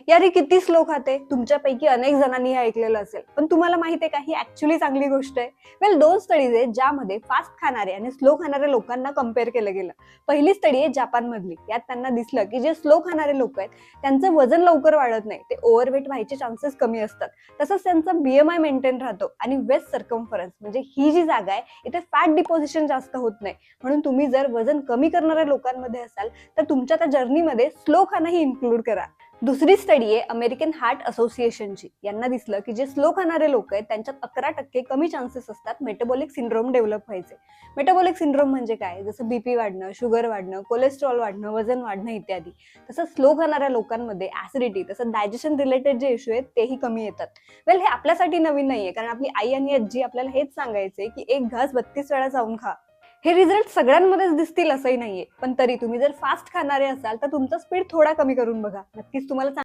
यार हे किती स्लो खाते. तुमच्यापैकी अनेक जणांनी हे ऐकलेलं असेल, पण तुम्हाला माहिती आहे का ही ऍक्च्युली चांगली गोष्ट आहे. वेल, 2 स्टडीज आहेत ज्यामध्ये फास्ट खाणारे आणि स्लो खाणाऱ्या लोकांना कम्पेअर केलं गेलं. पहिली स्टडी आहे जापान मधली. यात त्यांना दिसलं की जे स्लो खाणारे लोक आहेत त्यांचं वजन लवकर वाढत नाही, ते ओव्हरवेट व्हायचे चान्सेस कमी असतात. तसंच त्यांचा बीएमआय मेंटेन राहतो आणि वेस्ट सर्कम्फरन्स म्हणजे ही जी जागा आहे इथे फॅट डिपॉझिशन जास्त होत नाही. म्हणून तुम्ही जर वजन कमी करणाऱ्या लोकांमध्ये असाल तर तुमच्या त्या जर्नीमध्ये स्लो खाणंही इन्क्लूड करा. दुसरी स्टडी आहे अमेरिकन हार्ट असोसिएशनची. यांना दिसलं की जे स्लो खाणारे लोक आहेत त्यांच्यात 11% कमी चान्सेस असतात मेटाबॉलिक सिंड्रोम डेव्हलप व्हायचे. मेटाबॉलिक सिंड्रोम म्हणजे काय? जसं बीपी वाढणं, शुगर वाढणं, कोलेस्ट्रॉल वाढणं, वजन वाढणं इत्यादी. तसंच स्लो खाणाऱ्या लोकांमध्ये ऍसिडिटी तसंच डायजेशन रिलेटेड जे इश्यू आहेत तेही कमी येतात. वेल, हे आपल्यासाठी नवीन नाहीये, कारण आपली आई आणि आजी आपल्याला हेच सांगायचे की एक घास 32 वेळा चावून खा. हे रिझल्ट सगळ्यांमध्येच दिसतील असंही नाहीये, पण तरी तुम्ही जर फास्ट खाणारे असाल तर तुमचा स्पीड थोडा कमी करून बघा. नक्कीच तुम्हाला